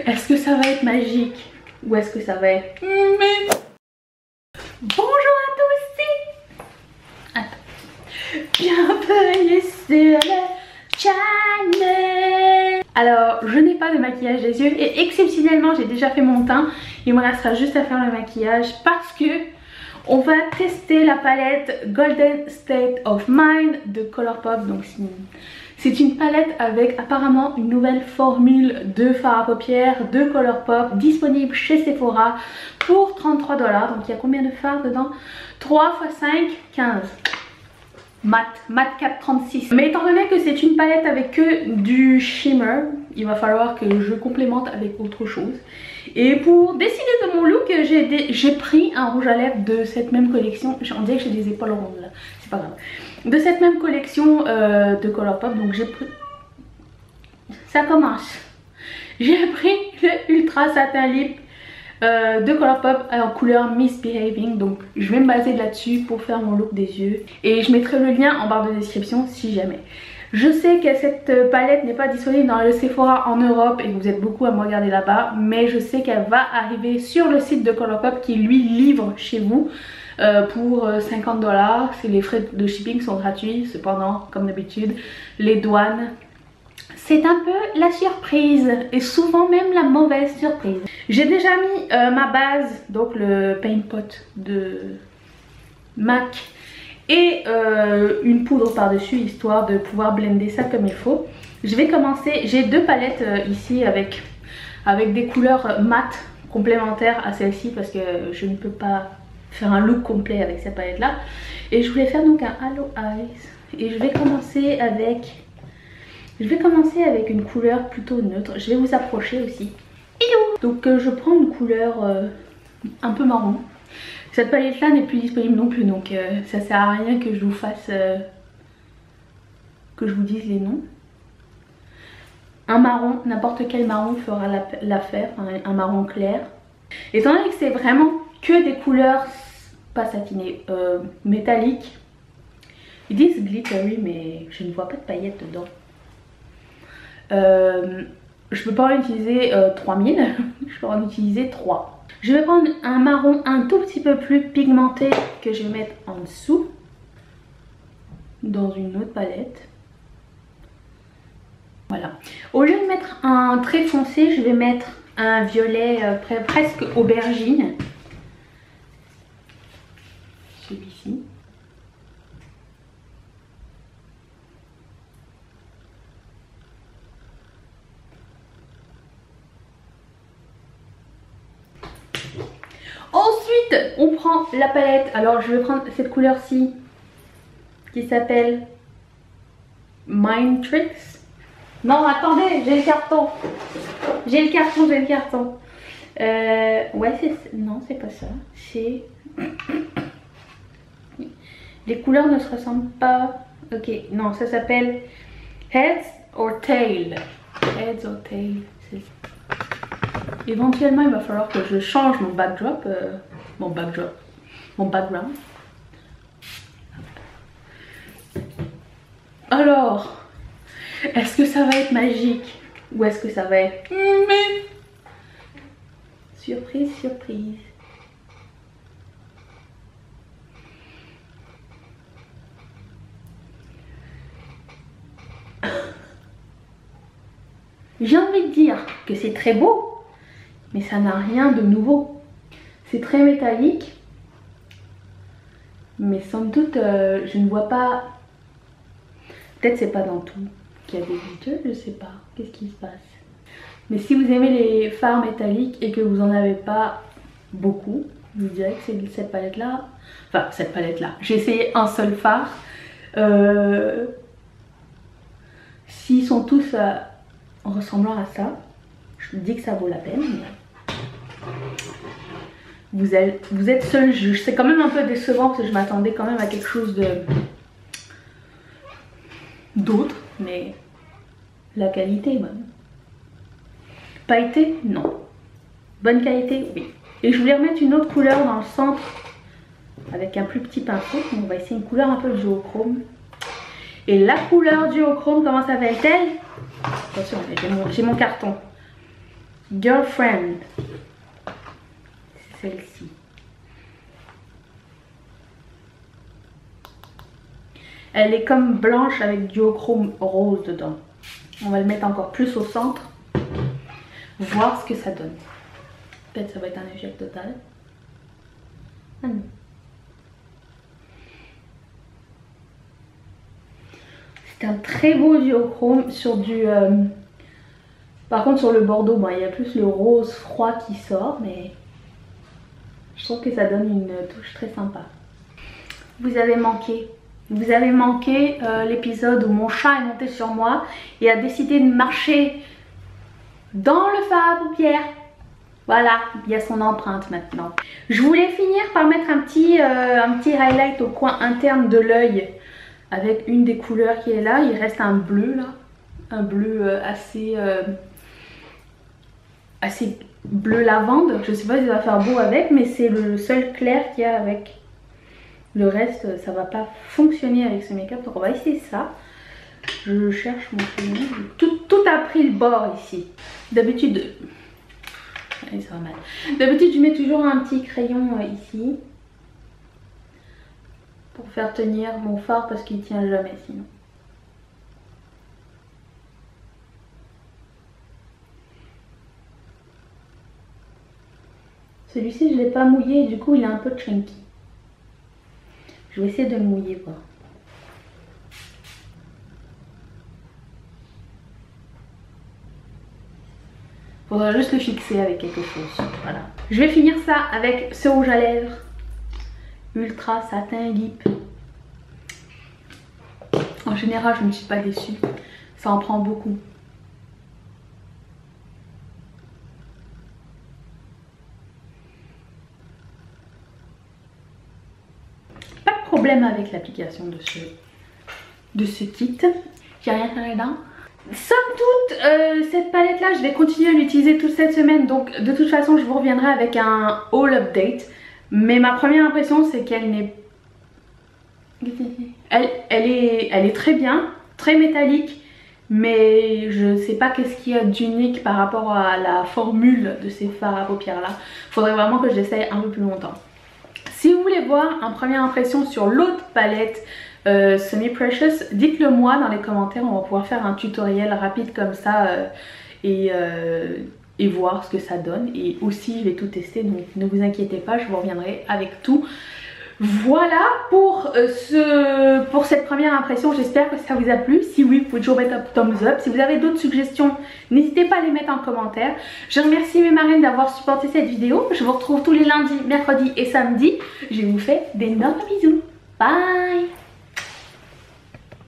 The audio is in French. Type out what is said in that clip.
Est-ce que ça va être magique ou est-ce que ça va être... Bonjour à tous, bienvenue sur le channel. Alors, je n'ai pas de maquillage des yeux et exceptionnellement, j'ai déjà fait mon teint. Il me restera juste à faire le maquillage parce que on va tester la palette Golden State of Mind de Colourpop. Donc c'est une palette avec apparemment une nouvelle formule de fard à paupières de Colourpop disponible chez Sephora pour 33 $. Donc il y a combien de fards dedans? 3 x 5, 15. Mat 436. Mais étant donné que c'est une palette avec que du shimmer, il va falloir que je complémente avec autre chose. Et pour décider de mon look, j'ai pris un rouge à lèvres de cette même collection. On dirait que j'ai des épaules rondes là, c'est pas grave. De cette même collection de Colourpop, donc j'ai pris... Ça commence. J'ai pris le Ultra Satin Lip de Colourpop en couleur Misbehaving. Donc je vais me baser là-dessus pour faire mon look des yeux. Et je mettrai le lien en barre de description si jamais. Je sais que cette palette n'est pas disponible dans le Sephora en Europe et que vous êtes beaucoup à me regarder là-bas. Mais je sais qu'elle va arriver sur le site de Colourpop qui lui livre chez vous pour 50 $. Les frais de shipping sont gratuits. Cependant, comme d'habitude, les douanes... C'est un peu la surprise et souvent même la mauvaise surprise. J'ai déjà mis ma base, donc le Paint Pot de MAC et une poudre par-dessus histoire de pouvoir blender ça comme il faut. Je vais commencer, j'ai deux palettes ici avec des couleurs mat complémentaires à celle-ci parce que je ne peux pas faire un look complet avec cette palette là. Et je voulais faire donc un Halo Eyes et je vais commencer avec... une couleur plutôt neutre. Je vais vous approcher aussi. Donc je prends une couleur un peu marron. Cette palette là n'est plus disponible non plus. Donc ça sert à rien que je vous fasse... que je vous dise les noms. Un marron, n'importe quel marron fera l'affaire. Un marron clair. Étant donné que c'est vraiment que des couleurs pas satinées, métalliques. Ils disent glittery mais je ne vois pas de paillettes dedans. Je peux pas en utiliser 3000, je peux en utiliser 3. Je vais prendre un marron un tout petit peu plus pigmenté que je vais mettre en dessous dans une autre palette. Voilà. Au lieu de mettre un très foncé, je vais mettre un violet presque aubergine. Celui-ci. Ensuite, on prend la palette. Alors, je vais prendre cette couleur-ci qui s'appelle Mind Tricks. Non, attendez, j'ai le carton. J'ai le carton. Ouais, c'est... Non, c'est pas ça. C'est... Les couleurs ne se ressemblent pas. Ok, non, ça s'appelle Heads or Tail. Heads or Tail, c'est ça. Éventuellement, il va falloir que je change mon backdrop, mon background. Alors, est-ce que ça va être magique ou est-ce que ça va être... Surprise, surprise. J'ai envie de dire que c'est très beau. Mais ça n'a rien de nouveau. C'est très métallique. Mais somme toute, je ne vois pas... Peut-être c'est pas dans tout qu'il y a des glitters, je sais pas. Qu'est-ce qui se passe? Mais si vous aimez les fards métalliques et que vous en avez pas beaucoup, je vous dirais que c'est cette palette-là. Enfin, cette palette-là. J'ai essayé un seul fard. S'ils sont tous ressemblant à ça, je me dis que ça vaut la peine. Vous êtes seul juge. C'est quand même un peu décevant parce que je m'attendais quand même à quelque chose d'autre, mais la qualité est bonne. Pailleté, non. Bonne qualité, oui. Et je voulais remettre une autre couleur dans le centre avec un plus petit pinceau. On va essayer une couleur un peu duochrome. Et la couleur duochrome, comment s'appelle-t-elle? Attention, j'ai mon carton. Girlfriend. C'est celle-ci. Elle est comme blanche avec du duochrome rose dedans. On va le mettre encore plus au centre. Voir ce que ça donne. Peut-être ça va être un échec total. Ah non. C'est un très beau duochrome sur du... Par contre sur le bordeaux, bon, il y a plus le rose froid qui sort, mais je trouve que ça donne une touche très sympa. Vous avez manqué l'épisode où mon chat est monté sur moi et a décidé de marcher dans le fard à paupières. Voilà, il y a son empreinte maintenant. Je voulais finir par mettre un petit highlight au coin interne de l'œil avec une des couleurs qui est là. Il reste un bleu là, un bleu assez bleu lavande. Je sais pas si ça va faire beau avec, mais c'est le seul clair qu'il y a avec. Le reste, ça va pas fonctionner avec ce make-up, donc on va essayer ça. Je cherche mon crayon. Tout a pris le bord ici. D'habitude, ça va mal. D'habitude, je mets toujours un petit crayon ici pour faire tenir mon fard parce qu'il tient jamais sinon. Celui-ci, je ne l'ai pas mouillé, du coup, il est un peu chunky. Je vais essayer de le mouiller, voir. Faudra juste le fixer avec quelque chose. Voilà. Je vais finir ça avec ce rouge à lèvres Ultra Satin Lip. En général, je ne suis pas déçue. Ça en prend beaucoup. Pas de problème avec l'application de ce kit. J'ai rien fait dedans. Somme toute, cette palette là je vais continuer à l'utiliser toute cette semaine, donc de toute façon je vous reviendrai avec un haul update, mais ma première impression c'est qu'elle n'est... elle est très bien, très métallique, mais je sais pas qu'est-ce qu'il y a d'unique par rapport à la formule de ces fards à paupières là. Faudrait vraiment que je l'essaye un peu plus longtemps. Si vous voulez voir une première impression sur l'autre palette Semi Precious, dites-le moi dans les commentaires, on va pouvoir faire un tutoriel rapide comme ça et voir ce que ça donne. Et aussi je vais tout tester, donc ne vous inquiétez pas, je vous reviendrai avec tout. Voilà pour cette première impression, j'espère que ça vous a plu. Si oui, vous pouvez toujours mettre un thumbs up. Si vous avez d'autres suggestions, n'hésitez pas à les mettre en commentaire. Je remercie mes marraines d'avoir supporté cette vidéo. Je vous retrouve tous les lundis, mercredis et samedis. Je vous fais d'énormes bisous. Bye!